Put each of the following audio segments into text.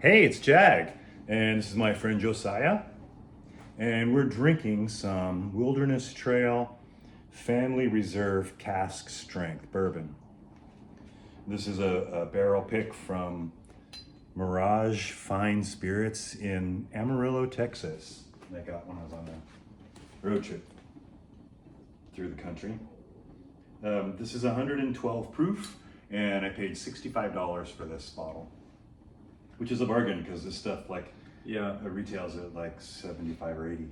Hey, it's Jag, and this is my friend Josiah, and we're drinking some Wilderness Trail Family Reserve Cask Strength Bourbon. This is a barrel pick from Mirage Fine Spirits in Amarillo, Texas. I got when I was on a road trip through the country. This is 112 proof, and I paid $65 for this bottle, which is a bargain because this stuff retails at like 75 or 80.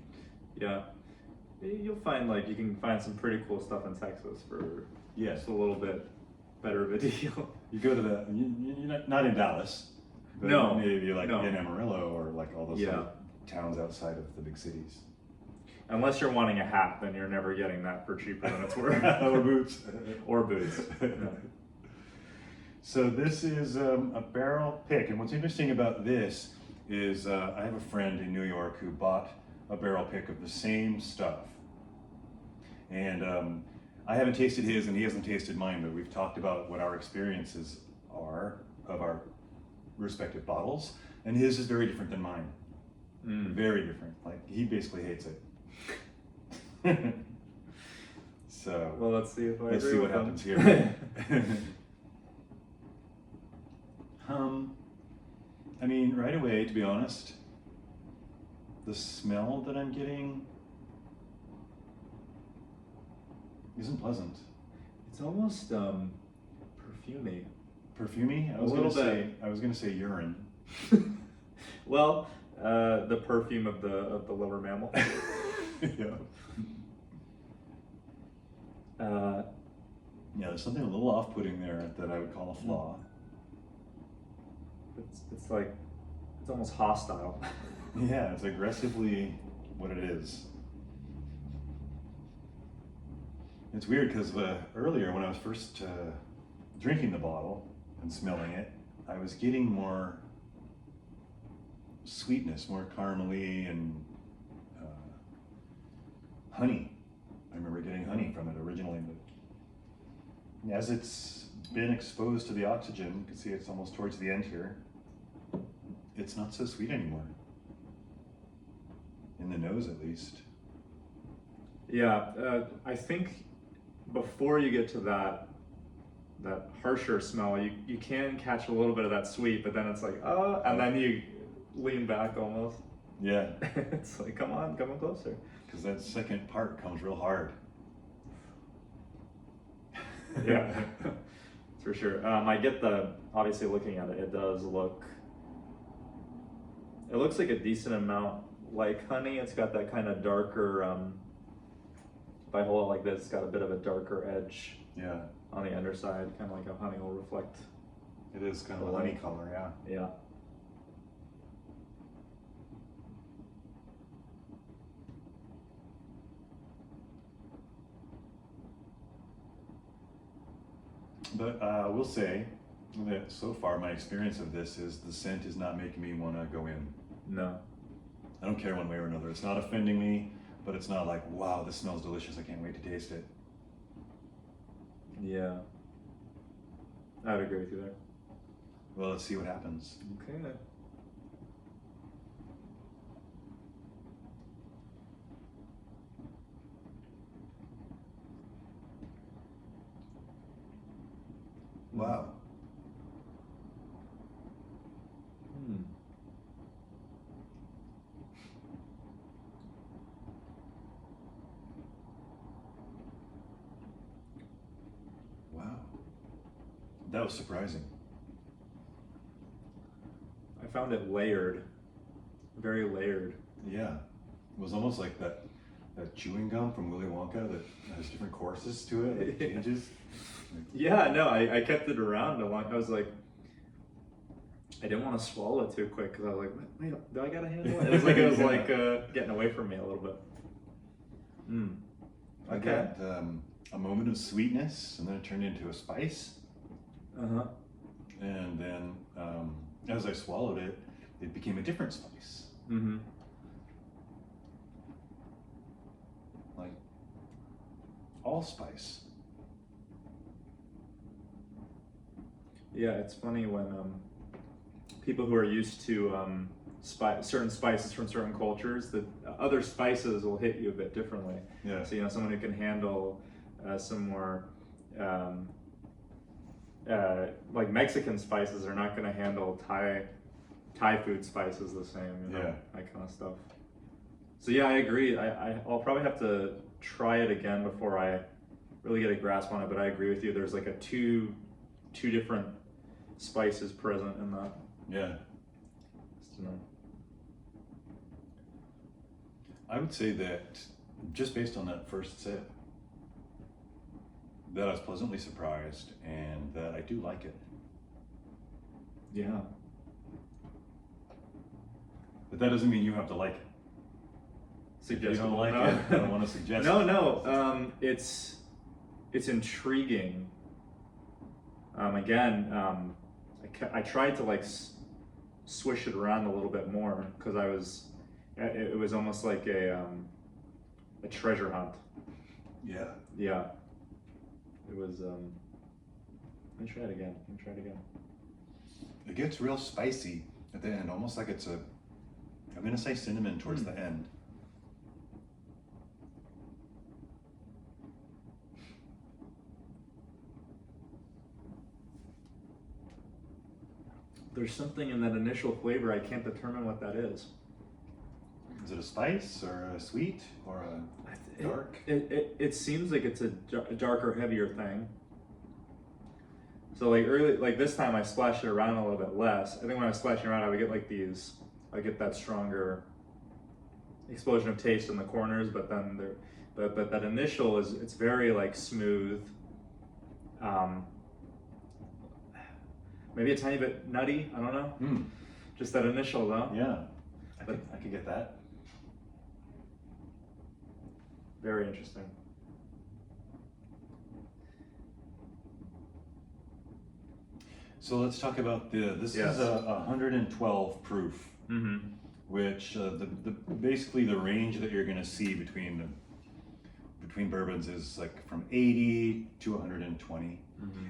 Yeah. You'll find you can find some pretty cool stuff in Texas for just a little bit better of a deal. You go to you're not in Dallas, but No, maybe in no. Amarillo or like all those little towns outside of the big cities. Unless you're wanting a hat, then you're never getting that for cheaper than it's worth. Or boots. Or boots. Yeah. So this is a barrel pick, and what's interesting about this is I have a friend in New York who bought a barrel pick of the same stuff, and I haven't tasted his and he hasn't tasted mine, but we've talked about what our experiences are of our respective bottles, and his is very different than mine. Very different. Like, he basically hates it. So well, let's see if I let's agree see with what him. happens here. I mean, right away, to be honest, the smell that I'm getting isn't pleasant. It's almost perfumey. Perfumey? A little bit. I was gonna say urine. Well, the perfume of the liver mammal. Yeah. Yeah, there's something a little off-putting there that I would call a flaw. It's almost hostile. Yeah, it's aggressively what it is. It's weird because earlier when I was first drinking the bottle and smelling it, I was getting more sweetness, more caramely and honey. I remember getting honey from it originally, but as it's been exposed to the oxygen, you can see it's almost towards the end here, it's not so sweet anymore. In the nose, at least. Yeah, I think before you get to that harsher smell, you can catch a little bit of that sweet, but then it's like, oh, and then you lean back almost. Yeah. It's like, come on closer. Because that second part comes real hard. Yeah, for sure. I get obviously looking at it, it looks like a decent amount like honey. It's got that kind of darker, if I hold it like this, it's got a bit of a darker edge on the underside, kind of like how honey will reflect. It is kind of a honey color, yeah. Yeah. But I will say that so far my experience of this is the scent is not making me want to go in. No. I don't care one way or another. It's not offending me, but it's not like, wow, this smells delicious, I can't wait to taste it. Yeah. I would agree with you there. Well, let's see what happens. Okay. Wow. Wow. That was surprising. I found it layered, very layered. Yeah. It was almost like that chewing gum from Willy Wonka that has different courses to it, it changes. Yeah, no, I kept it around a lot. I was like, I didn't want to swallow it too quick because I was like, wait, do I gotta handle it? It was like getting away from me a little bit. I got a moment of sweetness, and then it turned into a spice. And then as I swallowed it, it became a different spice. Like allspice. Yeah, it's funny when people who are used to certain spices from certain cultures, that other spices will hit you a bit differently. Yeah. So, you know, someone who can handle some more like Mexican spices are not going to handle Thai food spices the same, you know, that kind of stuff. So yeah, I agree. I'll probably have to try it again before I really get a grasp on it, but I agree with you. There's like a two different spices present in that. Yeah. Just to know. I would say that just based on that first sip, that I was pleasantly surprised and that I do like it. Yeah. But that doesn't mean you have to like it. If you don't like it, I don't want to suggest it. No. It's intriguing. Again, I tried to like swish it around a little bit more because it was almost like a treasure hunt. Yeah. Yeah. It was. Let me try it again. It gets real spicy at the end, almost like it's I'm gonna say cinnamon towards the end. There's something in that initial flavor, I can't determine what that is. Is it a spice or a sweet or a dark? It seems like it's a darker, heavier thing. So like this time I splashed it around a little bit less. I think when I was splashing around I would get like I get that stronger explosion of taste in the corners, but then but that initial it's very like smooth. Maybe a tiny bit nutty, I don't know. Just that initial though. Yeah, I could get that. Very interesting. So let's talk about this is a 112 proof, which basically the range that you're going to see between bourbons is like from 80 to 120,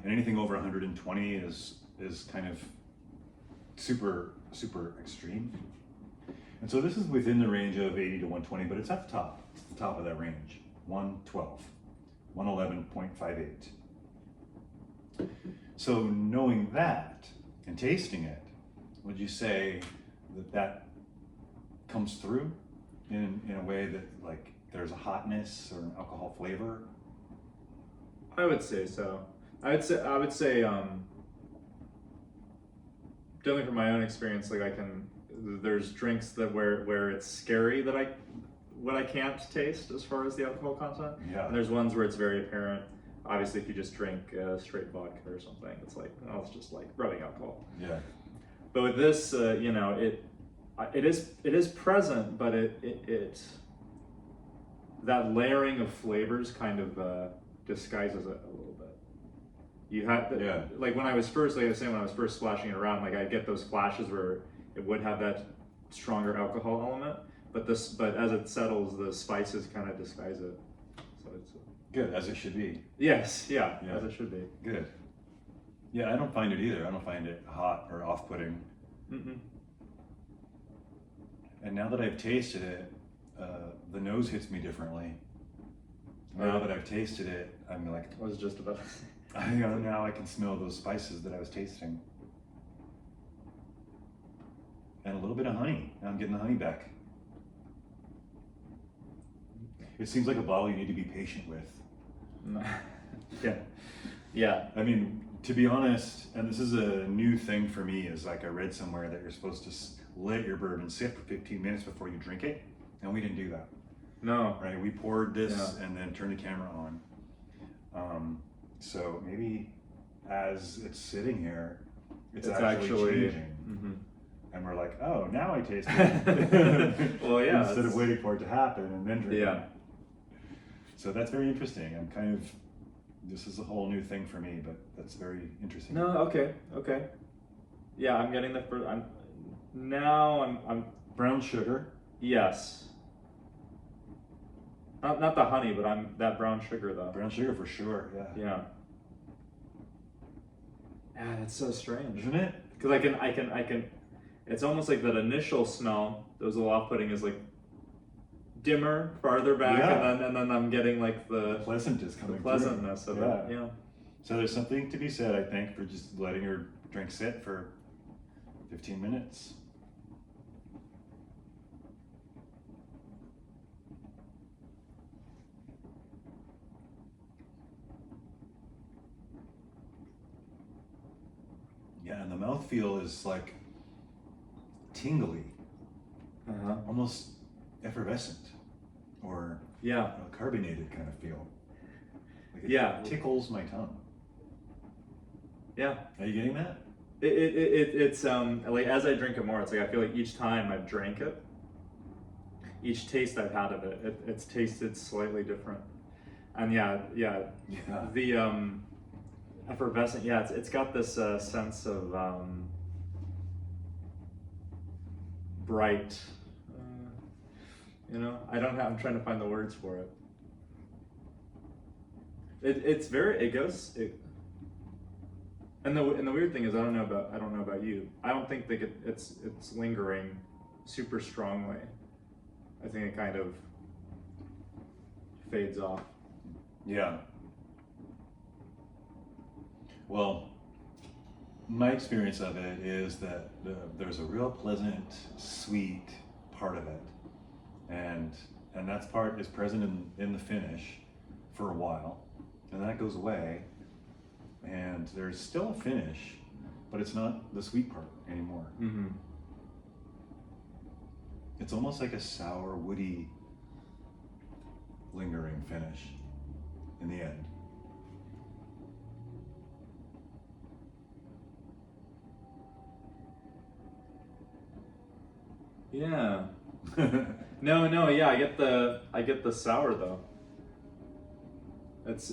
and anything over 120 is kind of super extreme. And so this is within the range of 80 to 120, but it's at the top. It's the top of that range. 112, 111.58. So knowing that and tasting it, would you say that comes through in a way that like there's a hotness or an alcohol flavor? I would say so. I would say definitely from my own experience, like there's drinks that where it's scary that I can't taste as far as the alcohol content. Yeah. And there's ones where it's very apparent. Obviously, if you just drink straight vodka or something, it's like, oh, it's just like rubbing alcohol. Yeah. But with this, you know, it is present, but it that layering of flavors kind of disguises it a little bit. You have like when I was first, like I was saying, when I was first splashing it around, like I get those flashes where it would have that stronger alcohol element, but as it settles, the spices kind of disguise it. So it's good, as it should be. Yes, yeah, as it should be. Good. Yeah, I don't find it either. I don't find it hot or off-putting. And now that I've tasted it, the nose hits me differently. Now that I've tasted it, I'm like, I was just about to say. Now I can smell those spices that I was tasting. And a little bit of honey. Now I'm getting the honey back. It seems like a bottle you need to be patient with. Yeah. I mean, to be honest, and this is a new thing for me, is like I read somewhere that you're supposed to let your bourbon sit for 15 minutes before you drink it, and we didn't do that. No. Right? We poured this and then turned the camera on. So maybe as it's sitting here, it's actually changing. And we're like, oh, now I taste it. Well, yeah. Instead of waiting for it to happen and then drinking. Yeah. So that's very interesting. I'm kind of, this is a whole new thing for me, but that's very interesting. No, okay. Yeah, I'm getting the first. I'm brown sugar. Yes. Not the honey, but I'm that brown sugar though. Brown sugar for sure. Yeah. Yeah. Yeah, that's so strange, Isn't it? because I can it's almost like that initial smell that was a little off-putting is like dimmer, farther back, Yeah. and then I'm getting like the Pleasant is coming pleasantness through. of it. Yeah. So there's something to be said, I think, for just letting your drink sit for 15 minutes. Yeah, and the mouthfeel is like tingly, almost effervescent, or Yeah. a carbonated kind of feel. Like it tickles my tongue. Yeah. Are you getting that? It's like as I drink it more, it's like I feel like each time I've drank it, each taste I've had of it, it's tasted slightly different. And the effervescent, it's got this sense of bright, I'm trying to find the words for it. And the weird thing is, I don't know about you. I don't think that it's lingering super strongly. I think it kind of fades off. Yeah. Well, my experience of it is that there's a real pleasant, sweet part of it, and that part is present in the finish for a while, and that goes away, and there's still a finish, but it's not the sweet part anymore. Mm-hmm. It's almost like a sour, woody, lingering finish in the end. Yeah. No, yeah, I get the sour though. It's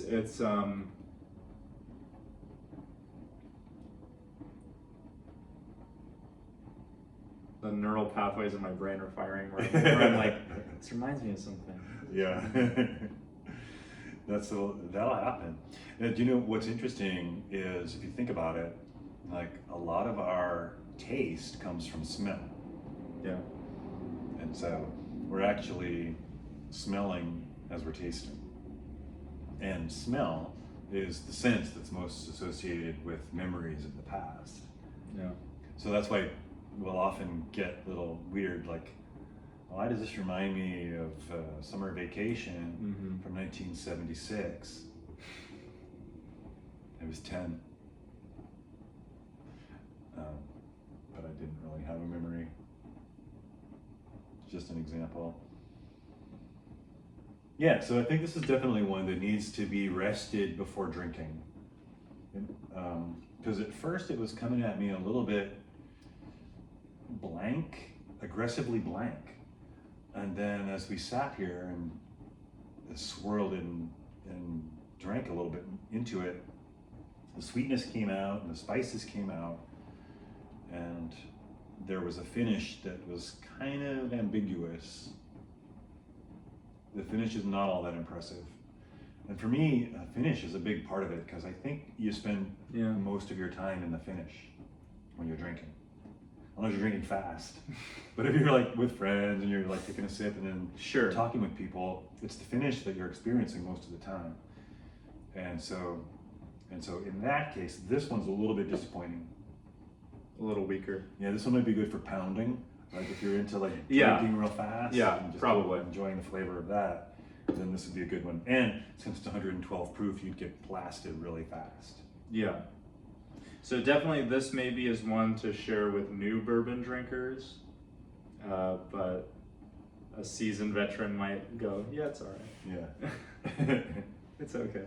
the neural pathways in my brain are firing where I'm like, this reminds me of something. Yeah. That'll happen. And do you know what's interesting is, if you think about it, like a lot of our taste comes from smell. Yeah. And so we're actually smelling as we're tasting. And smell is the sense that's most associated with memories of the past. Yeah. So that's why we'll often get little weird, like, why does this remind me of summer vacation from 1976? I was 10. But I didn't really have a memory. Just an example. Yeah, so I think this is definitely one that needs to be rested before drinking. Because at first it was coming at me a little bit blank, aggressively blank. And then as we sat here and swirled and drank a little bit into it, the sweetness came out and the spices came out, and there was a finish that was kind of ambiguous. The finish is not all that impressive. And for me, a finish is a big part of it, because I think you spend most of your time in the finish when you're drinking. Unless you're drinking fast. But if you're like with friends and you're like taking a sip and then talking with people, it's the finish that you're experiencing most of the time. And so in that case, this one's a little bit disappointing. A little weaker. Yeah, this one might be good for pounding. Like if you're into like drinking real fast, and just probably enjoying the flavor of that, then this would be a good one. And since it's 112 proof, you'd get blasted really fast. Yeah. So definitely this maybe is one to share with new bourbon drinkers, but a seasoned veteran might go, yeah, it's all right. Yeah. It's okay.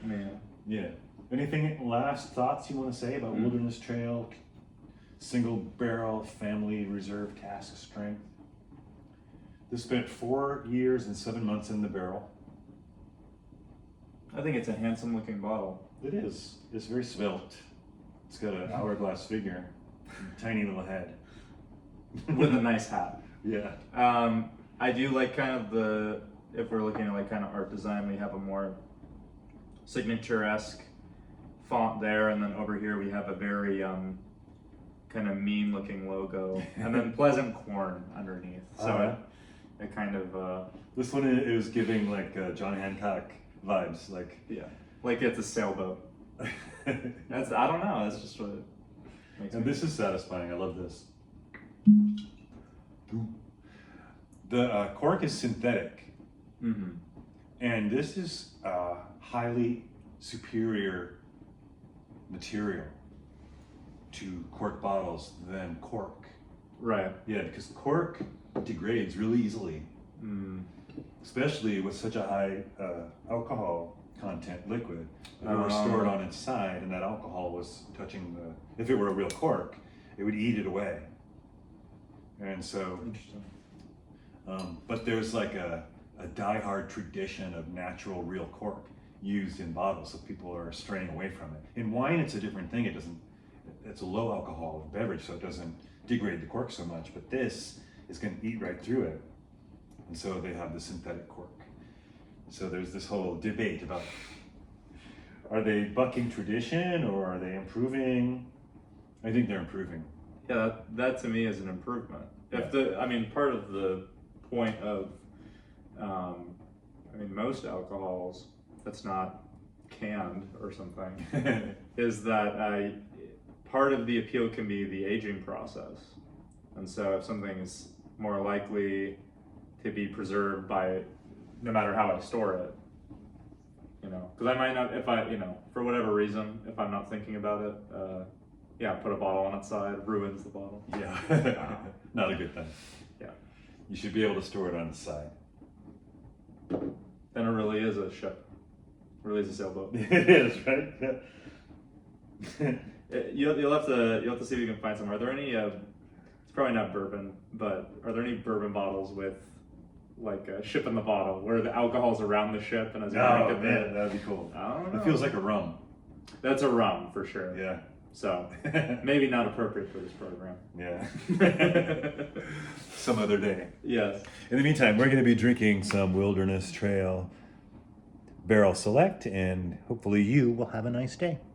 Man. Yeah. Anything last thoughts you want to say about Wilderness Trail single barrel family reserve cask strength? This spent 4 years and 7 months in the barrel. I think it's a handsome looking bottle. It is. It's very svelte. It's got an hourglass figure, tiny little head. With a nice hat. Yeah. I do like kind of if we're looking at like kind of art design, we have a more signature-esque font there, and then over here we have a very kind of mean looking logo, and then Pleasant Corn underneath. So it kind of this one is giving like John Hancock vibes, like like it's a sailboat. That's, I don't know, that's just what it makes and me this is satisfying. I love this. The cork is synthetic, and this is highly superior material to cork bottles than cork. Right. Yeah, because cork degrades really easily, especially with such a high alcohol content liquid. If it were stored on its side and that alcohol was touching the, if it were a real cork, it would eat it away. And so, Interesting. But there's like a die-hard tradition of natural real cork used in bottles, so people are straying away from it. In wine, it's a different thing. It's a low alcohol beverage, so it doesn't degrade the cork so much, but this is going to eat right through it. And so they have the synthetic cork. So there's this whole debate about, are they bucking tradition or are they improving? I think they're improving. Yeah, that to me is an improvement. If part of the point of, most alcohols that's not canned or something is that part of the appeal can be the aging process. And so if something is more likely to be preserved by, no matter how I store it, because I might not, if for whatever reason, if I'm not thinking about it, put a bottle on its side, ruins the bottle. Yeah, not a good thing. Yeah. You should be able to store it on its side. Then it really is a ship. It really is a sailboat. It is, right? Yeah. You'll have to see if you can find some. Are there any? It's probably not bourbon, but are there any bourbon bottles with like a ship in the bottle where the alcohol's around the ship and as you drink it, that'd be cool. I don't know. It feels like a rum. That's a rum for sure. Yeah. So maybe not appropriate for this program. Yeah. Some other day. Yes. In the meantime, we're going to be drinking some Wilderness Trail Barrel Select, and hopefully you will have a nice day.